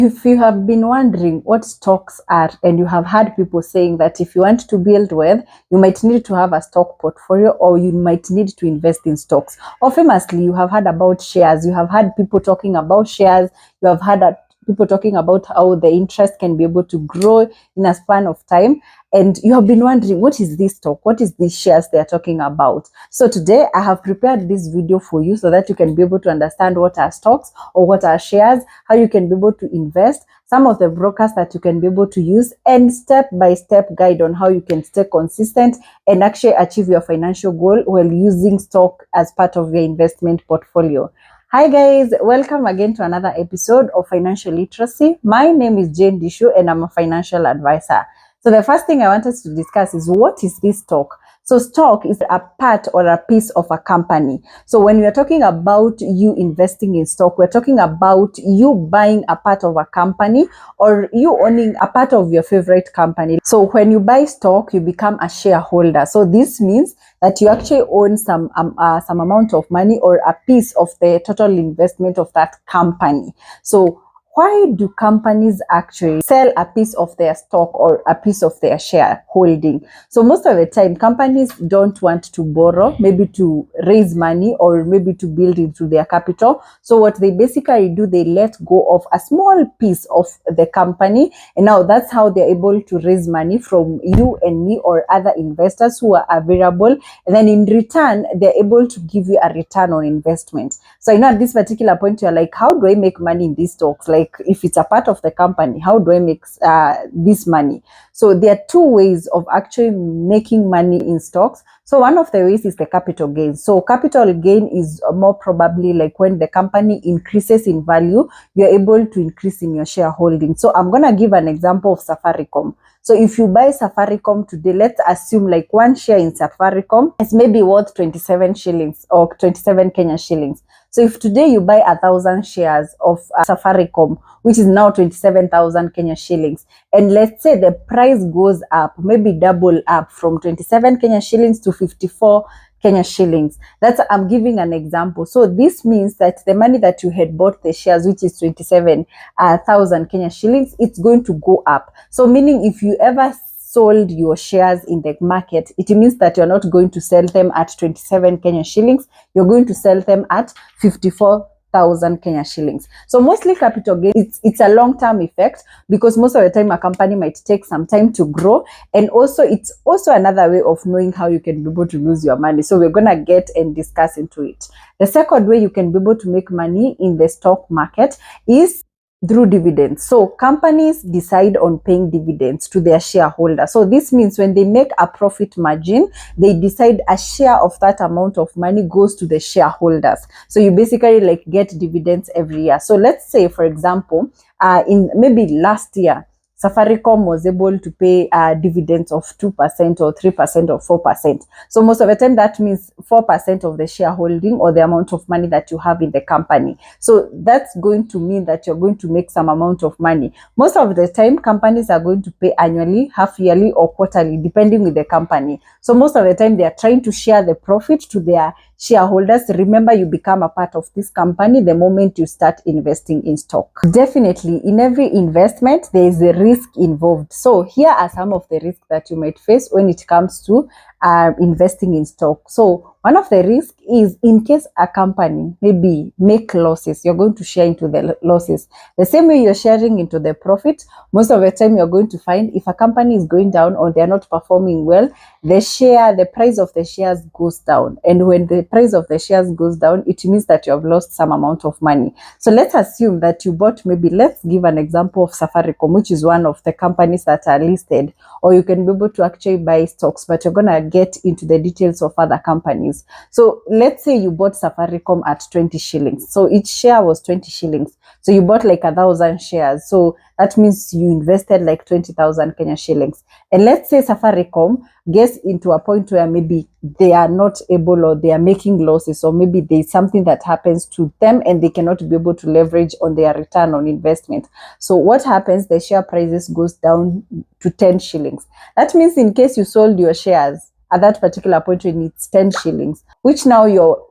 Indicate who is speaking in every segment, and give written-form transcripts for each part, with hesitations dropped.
Speaker 1: If you have been wondering what stocks are, and you have heard people saying that if you want to build wealth, you might need to have a stock portfolio or you might need to invest in stocks. Or famously, you have heard about shares. You have heard people talking about shares. You have heard people talking about how the interest can be able to grow in a span of time. And you have been wondering, what is this stock? What is these shares they are talking about? So today I have prepared this video for you so that you can be able to understand what are stocks or what are shares, how you can be able to invest, some of the brokers that you can be able to use, and step-by-step guide on how you can stay consistent and actually achieve your financial goal while using stock as part of your investment portfolio. Hi guys, welcome again to another episode of Financial Literacy. My name is Jane Dishu and I'm a financial advisor. So the first thing I want us to discuss is, what is this stock? So stock is a part or a piece of a company. So when we are talking about you investing in stock, we're talking about you buying a part of a company or you owning a part of your favorite company. So when you buy stock, you become a shareholder. So this means that you actually own some amount of money or a piece of the total investment of that company. So why do companies actually sell a piece of their stock or a piece of their share holding? So most of the time, companies don't want to borrow, maybe to raise money or maybe to build into their capital. So what they basically do, they let go of a small piece of the company. And now that's how they're able to raise money from you and me or other investors who are available. And then in return, they're able to give you a return on investment. So at this particular point, you're like, how do I make money in these stocks? Like, if it's a part of the company, how do I make this money? So there are two ways of actually making money in stocks. So one of the ways is the capital gain. So capital gain is more probably like when the company increases in value, you're able to increase in your shareholding. So I'm going to give an example of Safaricom. So if you buy Safaricom today, let's assume like one share in Safaricom is maybe worth 27 shillings or 27 Kenya shillings. So if today you buy 1,000 shares of Safaricom, which is now 27,000 Kenya shillings, and let's say the price goes up, maybe double up from 27 Kenya shillings to 54 Kenya shillings. I'm giving an example. So this means that the money that you had bought the shares, which is 27,000 Kenya shillings, it's going to go up. So meaning if you ever sold your shares in the market, it means that you're not going to sell them at 27 Kenya shillings, you're going to sell them at 54,000 Kenya shillings. So mostly capital gain, it's a long-term effect because most of the time a company might take some time to grow, and also it's also another way of knowing how you can be able to lose your money. So we're gonna get and discuss into it. The second way you can be able to make money in the stock market is through dividends. So companies decide on paying dividends to their shareholders. So this means when they make a profit margin, they decide a share of that amount of money goes to the shareholders. So you basically like get dividends every year. So let's say, for example, in maybe last year, Safaricom was able to pay dividends of 2% or 3% or 4%. So most of the time that means 4% of the shareholding or the amount of money that you have in the company. So that's going to mean that you're going to make some amount of money. Most of the time, companies are going to pay annually, half yearly or quarterly, depending with the company. So most of the time they are trying to share the profit to their shareholders. Remember, you become a part of this company the moment you start investing in stock. Definitely, in every investment, there is a risk involved. So here are some of the risks that you might face when it comes to investing in stock. So one of the risks is, in case a company maybe make losses, you're going to share into the losses. The same way you're sharing into the profit, most of the time you're going to find if a company is going down or they're not performing well, the price of the shares goes down. And when the price of the shares goes down, it means that you have lost some amount of money. So let's assume that you bought, maybe let's give an example of Safaricom, which is one of the companies that are listed, or you can be able to actually buy stocks, but you're going to get into the details of other companies. So let's say you bought Safaricom at 20 shillings. So each share was 20 shillings. So you bought like 1,000 shares. So that means you invested like 20,000 Kenya shillings. And let's say Safaricom gets into a point where maybe they are not able, or they are making losses, or maybe there's something that happens to them and they cannot be able to leverage on their return on investment. So what happens? The share prices goes down to 10 shillings. That means in case you sold your shares at that particular point when it's 10 shillings, which now you're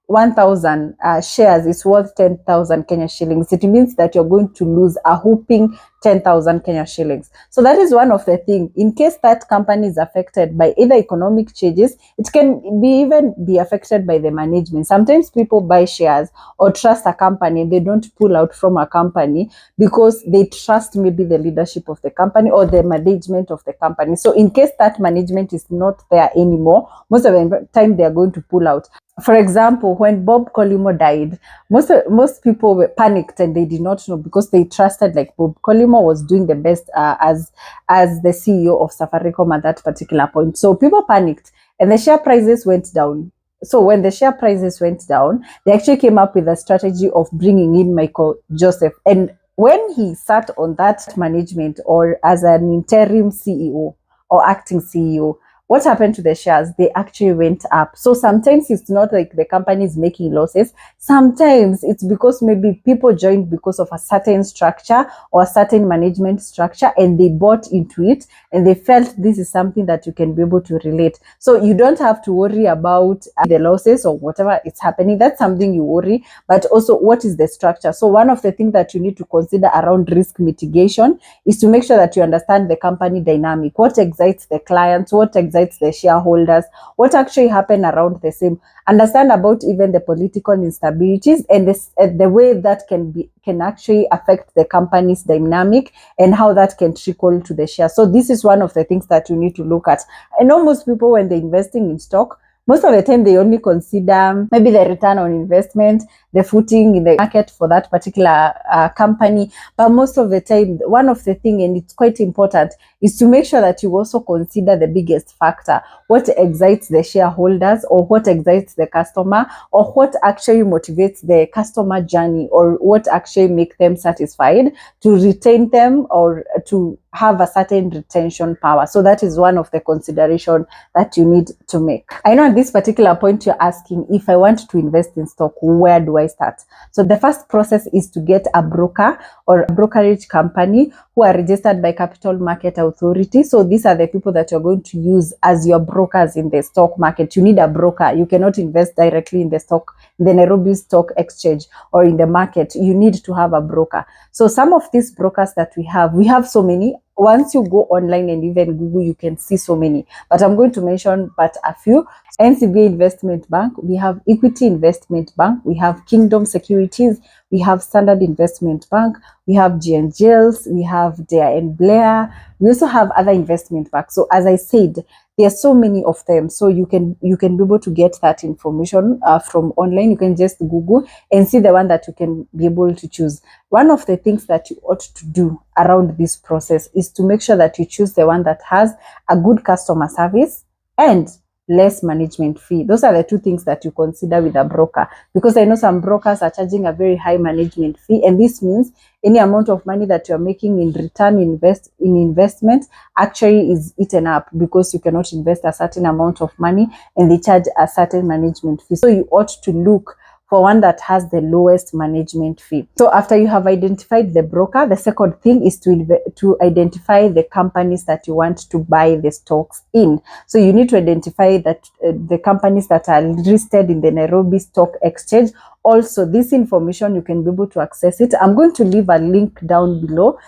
Speaker 1: 1,000 shares is worth 10,000 Kenya shillings, it means that you're going to lose a whooping 10,000 Kenya shillings. So that is one of the things. In case that company is affected by either economic changes, it can even be affected by the management. Sometimes people buy shares or trust a company, they don't pull out from a company because they trust maybe the leadership of the company or the management of the company. So in case that management is not there anymore, most of the time they are going to pull out. For example, when Bob Collymore died, most people were panicked and they did not know, because they trusted, like, Bob Collymore was doing the best as the CEO of Safaricom at that particular point. So people panicked and the share prices went down. So when the share prices went down, they actually came up with a strategy of bringing in Michael Joseph. And when he sat on that management, or as an interim CEO or acting CEO, what happened to the shares? They actually went up. So sometimes it's not like the company is making losses. Sometimes it's because maybe people joined because of a certain structure or a certain management structure, and they bought into it and they felt this is something that you can be able to relate. So you don't have to worry about the losses or whatever is happening. That's something you worry, but also what is the structure? So one of the things that you need to consider around risk mitigation is to make sure that you understand the company dynamic. What excites the clients? What excites the shareholders? What actually happened around the same? Understand about even the political instabilities and the way that can actually affect the company's dynamic and how that can trickle to the share. So this is one of the things that you need to look at. I know most people, when they're investing in stock, most of the time they only consider maybe the return on investment, the footing in the market for that particular company. But most of the time, one of the things, and it's quite important, is to make sure that you also consider the biggest factor. What excites the shareholders, or what excites the customer, or what actually motivates the customer journey, or what actually makes them satisfied to retain them or to have a certain retention power. So that is one of the consideration that you need to make. I know at this particular point you're asking, if I want to invest in stock, where do I start? So the first process is to get a broker or a brokerage company who are registered by Capital Market Authority. So these are the people that you're going to use as your brokers in the stock market. You need a broker. You cannot invest directly in the stock, the Nairobi Stock Exchange or in the market. You need to have a broker. So some of these brokers that we have so many. Once you go online and even Google, you can see so many, but I'm going to mention but a few. NCBA Investment Bank, we have Equity Investment Bank, we have Kingdom Securities, we have Standard Investment Bank, we have GNGLs, we have Dare and Blair. We also have other investment banks. So as I said, there are so many of them. So you can be able to get that information from online. You can just Google and see the one that you can be able to choose. One of the things that you ought to do around this process is to make sure that you choose the one that has a good customer service and less management fee. Those are the two things that you consider with a broker, because I know some brokers are charging a very high management fee, and this means any amount of money that you're making in return in investment actually is eaten up, because you cannot invest a certain amount of money and they charge a certain management fee. So you ought to look for one that has the lowest management fee. So after you have identified the broker, the second thing is to identify the companies that you want to buy the stocks in. So you need to identify that the companies that are listed in the Nairobi Stock Exchange. Also, this information, you can be able to access it. I'm going to leave a link down below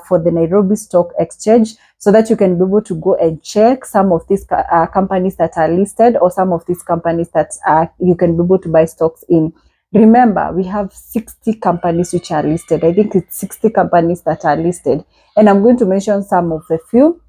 Speaker 1: for the Nairobi Stock Exchange, so that you can be able to go and check some of these companies that are listed, or some of these companies that you can be able to buy stocks in. Remember, we have 60 companies which are listed. I think it's 60 companies that are listed. And I'm going to mention some of the few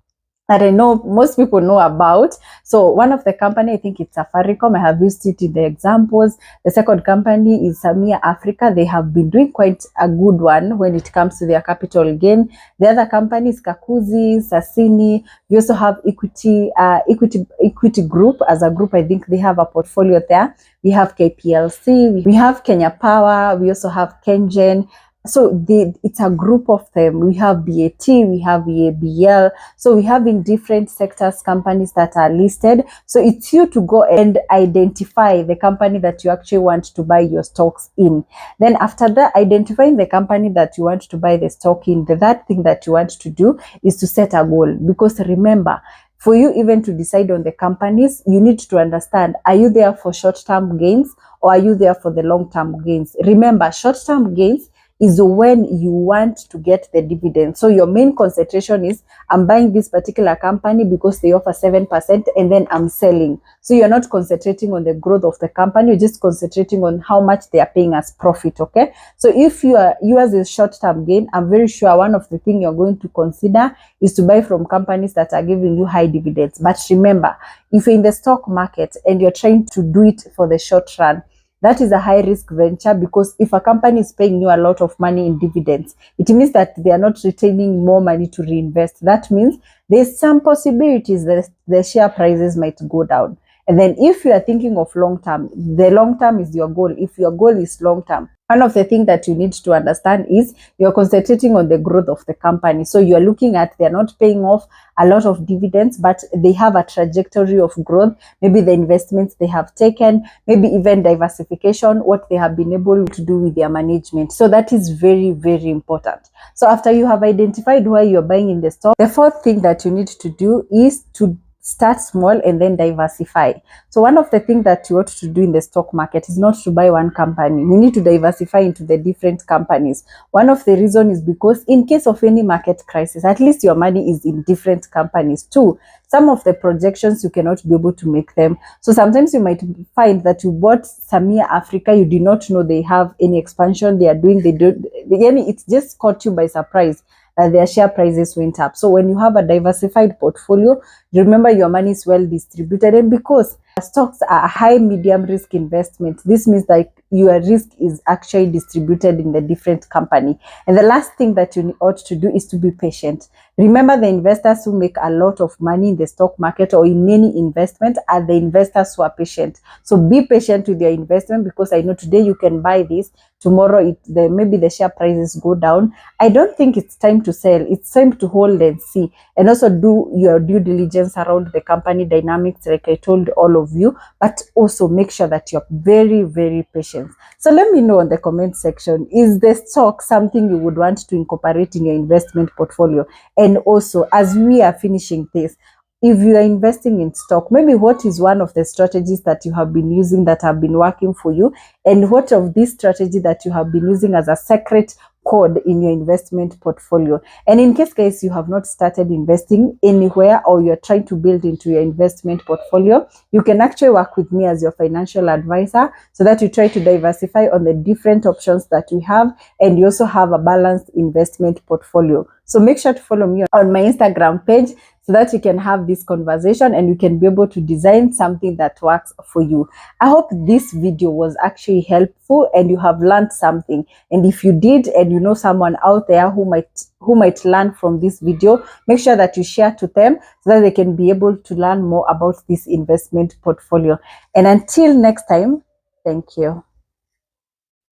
Speaker 1: that I know most people know about. So one of the company, I think it's Safaricom. I have used it in the examples. The second company is Samia Africa. They have been doing quite a good one when it comes to their capital gain. The other company is Kakuzi, Sasini. We also have Equity Group. As a group, I think they have a portfolio there. We have KPLC. We have Kenya Power. We also have Kenyan. So it's a group of them. We have BAT, we have EABL. So we have in different sectors companies that are listed. So it's you to go and identify the company that you actually want to buy your stocks in. Then after that, identifying the company that you want to buy the stock in, the third thing that you want to do is to set a goal. Because remember, for you even to decide on the companies, you need to understand, are you there for short-term gains or are you there for the long-term gains? Remember, short-term gains is when you want to get the dividend. So your main concentration is, I'm buying this particular company because they offer 7% and then I'm selling. So you're not concentrating on the growth of the company, you're just concentrating on how much they are paying as profit, okay? So if yours is short-term gain, I'm very sure one of the things you're going to consider is to buy from companies that are giving you high dividends. But remember, if you're in the stock market and you're trying to do it for the short run, that is a high risk venture, because if a company is paying you a lot of money in dividends, it means that they are not retaining more money to reinvest. That means there's some possibilities that the share prices might go down. And then if you are thinking of long term, the long term is your goal. If your goal is long term, one of the things that you need to understand is you're concentrating on the growth of the company. So you're looking at, they're not paying off a lot of dividends, but they have a trajectory of growth. Maybe the investments they have taken, maybe even diversification, what they have been able to do with their management. So that is very, very important. So after you have identified why you're buying in the stock, the fourth thing that you need to do is to start small and then diversify. So one of the things that you ought to do in the stock market is not to buy one company. You need to diversify into the different companies. One of the reasons is because in case of any market crisis, at least your money is in different companies too. Some of the projections you cannot be able to make them. So sometimes you might find that you bought Samia Africa, you did not know they have any expansion they are doing. It just caught you by surprise that their share prices went up. So when you have a diversified portfolio, remember your money is well distributed. And because stocks are a high medium risk investment, this means that your risk is actually distributed in the different company. And the last thing that you ought to do is to be patient. Remember, the investors who make a lot of money in the stock market or in any investment are the investors who are patient. So be patient with your investment, because I know today you can buy this, tomorrow maybe the share prices go down. I don't think it's time to sell. It's time to hold and see, and also do your due diligence around the company dynamics, like I told all of you, but also make sure that you're very, very patient. So let me know in the comment section, is the stock something you would want to incorporate in your investment portfolio? And also, as we are finishing this, if you are investing in stock, maybe what is one of the strategies that you have been using that have been working for you, and what of this strategy that you have been using as a secret code in your investment portfolio? And in case, guys, you have not started investing anywhere or you're trying to build into your investment portfolio, you can actually work with me as your financial advisor, so that you try to diversify on the different options that we have, and you also have a balanced investment portfolio. So make sure to follow me on my Instagram page, so that you can have this conversation and you can be able to design something that works for you. I hope this video was actually helpful and you have learned something. And if you did, and you know someone out there who might learn from this video, make sure that you share to them so that they can be able to learn more about this investment portfolio. And until next time, thank you.